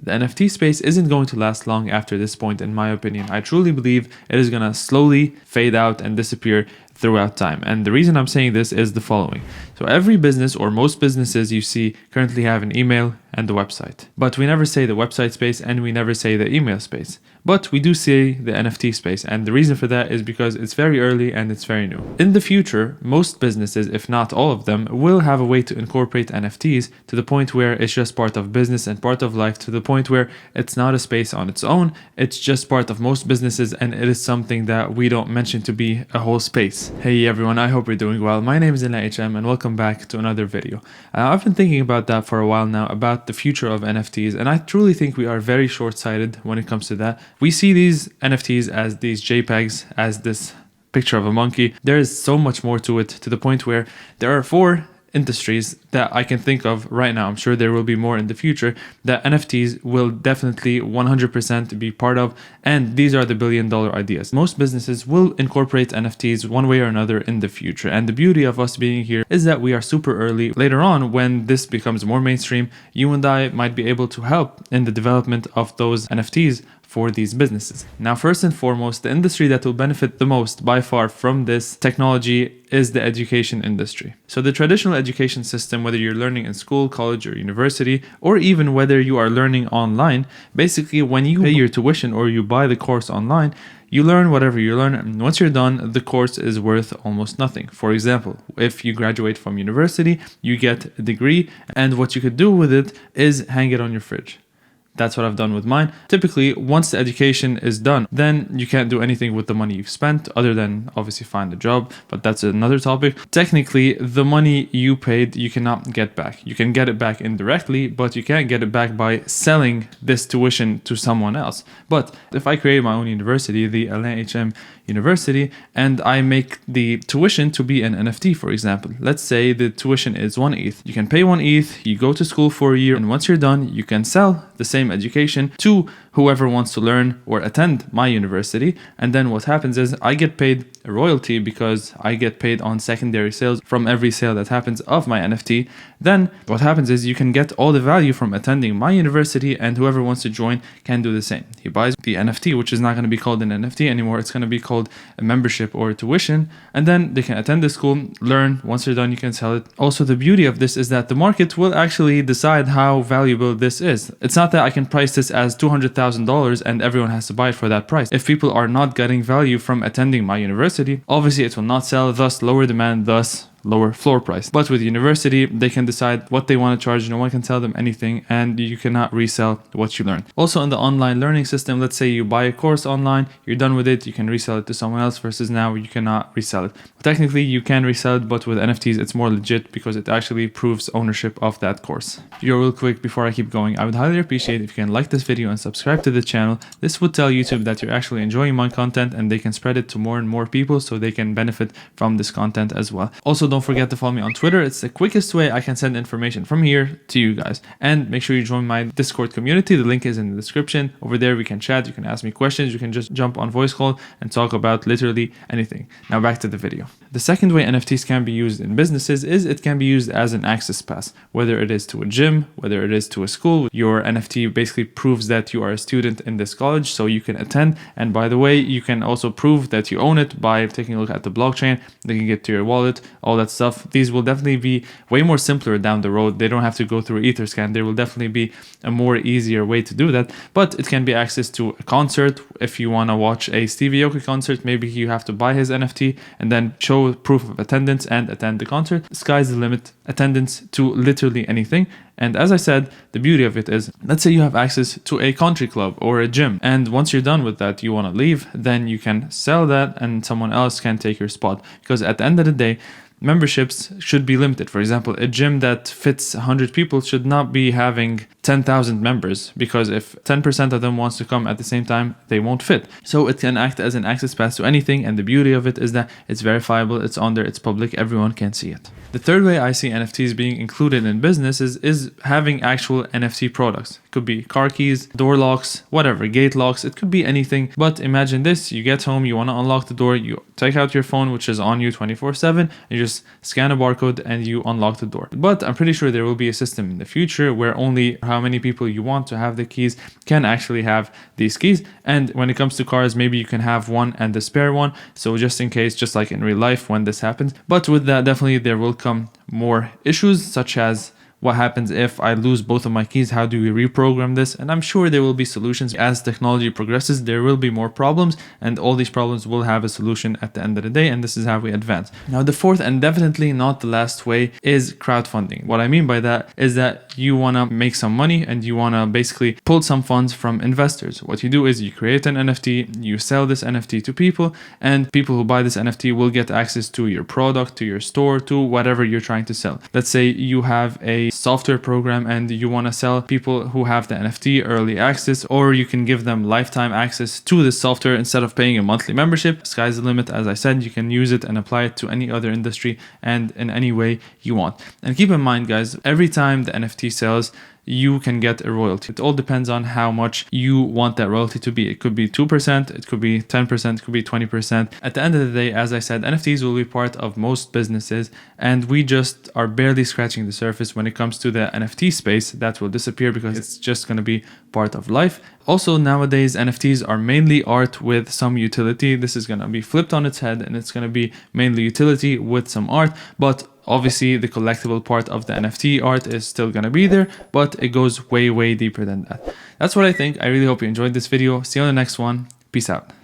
The NFT space isn't going to last long after this point, in my opinion. I truly believe it is going to slowly fade out and disappear throughout time. And the reason I'm saying this is the following. So every business, or most businesses you see, currently have an email and a website. But we never say the website space and we never say the email space. But we do say the NFT space, and the reason for that is because it's very early and it's very new. In the future, most businesses, if not all of them, will have a way to incorporate NFTs to the point where it's just part of business and part of life, to the point where it's not a space on its own, it's just part of most businesses, and it is something that we don't mention to be a whole space. Hey everyone, I hope you're doing well. My name is NFTM and welcome back to another video. I've been thinking about that for a while now, about the future of NFTs, and I truly think we are very short-sighted when it comes to that. We see these NFTs as these JPEGs, as this picture of a monkey. There is so much more to it, to the point where there are 4 industries that I can think of right now. I'm sure there will be more in the future that NFTs will definitely 100% be part of, and these are the billion-dollar ideas. Most businesses will incorporate NFTs one way or another in the future, and the beauty of us being here is that we are super early. Later on, when this becomes more mainstream, you and I might be able to help in the development of those NFTs for these businesses. Now, first and foremost, the industry that will benefit the most by far from this technology is the education industry. So the traditional education system, whether you're learning in school, college, or university, or even whether you are learning online, basically when you pay your tuition or you buy the course online, you learn whatever you learn, and once you're done, the course is worth almost nothing. For example, if you graduate from university, you get a degree, and what you could do with it is hang it on your fridge. That's what I've done with mine. Typically, once the education is done, then you can't do anything with the money you've spent other than obviously find a job, but that's another topic. Technically, the money you paid, you cannot get back. You can get it back indirectly, but you can't get it back by selling this tuition to someone else. But if I create my own university, the NFTM University, and I make the tuition to be an NFT, for example. Let's say the tuition is 1 ETH. You can pay 1 ETH, you go to school for a year, and once you're done, you can sell the same education to whoever wants to learn or attend my university. And then what happens is I get paid a royalty because I get paid on secondary sales from every sale that happens of my NFT. Then what happens is you can get all the value from attending my university, and whoever wants to join can do the same. He buys the NFT, which is not going to be called an NFT anymore. It's going to be called a membership or a tuition, and then they can attend the school, learn. Once they're done, you can sell it. Also, the beauty of this is that the market will actually decide how valuable this is. It's not that I can price this as $200,000 and everyone has to buy it for that price. If people are not getting value from attending my university, obviously it will not sell, thus lower demand, thus lower floor price. But with university, they can decide what they want to charge. No one can tell them anything, and you cannot resell what you learn. Also, in the online learning system, let's say you buy a course online, you're done with it, you can resell it to someone else, versus now you cannot resell it. Technically, you can resell it, but with NFTs, it's more legit because it actually proves ownership of that course. Real quick, before I keep going, I would highly appreciate if you can like this video and subscribe to the channel. This would tell YouTube that you're actually enjoying my content, and they can spread it to more and more people so they can benefit from this content as well. Also, don't forget to follow me on Twitter. It's the quickest way I can send information from here to you guys. And make sure you join my Discord community. The link is in the description. Over there, we can chat. You can ask me questions. You can just jump on voice call and talk about literally anything. Now back to the video. The second way NFTs can be used in businesses is it can be used as an access pass, whether it is to a gym, whether it is to a school. Your NFT basically proves that you are a student in this college, so you can attend. And by the way, you can also prove that you own it by taking a look at the blockchain. They can get to your wallet, all that stuff. These will definitely be way more simpler down the road. They don't have to go through Etherscan. There will definitely be a more easier way to do that, but it can be access to a concert. If you want to watch a Stevie Aoki concert, maybe you have to buy his NFT and then show proof of attendance and attend the concert. Sky's the limit. Attendance to literally anything. And as I said, the beauty of it is, let's say you have access to a country club or a gym, and once you're done with that, you want to leave, then you can sell that and someone else can take your spot. Because at the end of the day, memberships should be limited. For example, a gym that fits 100 people should not be having 10,000 members, because if 10% of them wants to come at the same time, they won't fit. So it can act as an access pass to anything, and the beauty of it is that it's verifiable, it's on there, it's public, everyone can see it. The third way I see NFTs being included in businesses is having actual NFT products. It could be car keys, door locks, whatever, gate locks, it could be anything. But imagine this, you get home, you want to unlock the door, you take out your phone, which is on you 24/7, and you just scan a barcode and you unlock the door. But I'm pretty sure there will be a system in the future where only how many people you want to have the keys can actually have these keys. And when it comes to cars, maybe you can have one and the spare one, so just in case, just like in real life when this happens. But with that, definitely there will come more issues, such as what happens if I lose both of my keys? How do we reprogram this? And I'm sure there will be solutions. As technology progresses, there will be more problems, and all these problems will have a solution at the end of the day, and this is how we advance. Now, the fourth and definitely not the last way is crowdfunding. What I mean by that is that you want to make some money and you want to basically pull some funds from investors. What you do is you create an NFT, you sell this NFT to people, and people who buy this NFT will get access to your product, to your store, to whatever you're trying to sell. Let's say you have a software program and you want to sell people who have the NFT early access, or you can give them lifetime access to this software instead of paying a monthly membership. Sky's the limit. As I said, you can use it and apply it to any other industry and in any way you want. And keep in mind, guys, every time the NFT sells, you can get a royalty. It all depends on how much you want that royalty to be. It could be 2%, it could be 10%, it could be 20%. At the end of the day, as I said, NFTs will be part of most businesses, and we just are barely scratching the surface when it comes to the NFT space. That will disappear because it's just going to be part of life. Also, nowadays, NFTs are mainly art with some utility. This is going to be flipped on its head, and it's going to be mainly utility with some art, but obviously, the collectible part of the NFT art is still going to be there, but it goes way, way deeper than that. That's what I think. I really hope you enjoyed this video. See you on the next one. Peace out.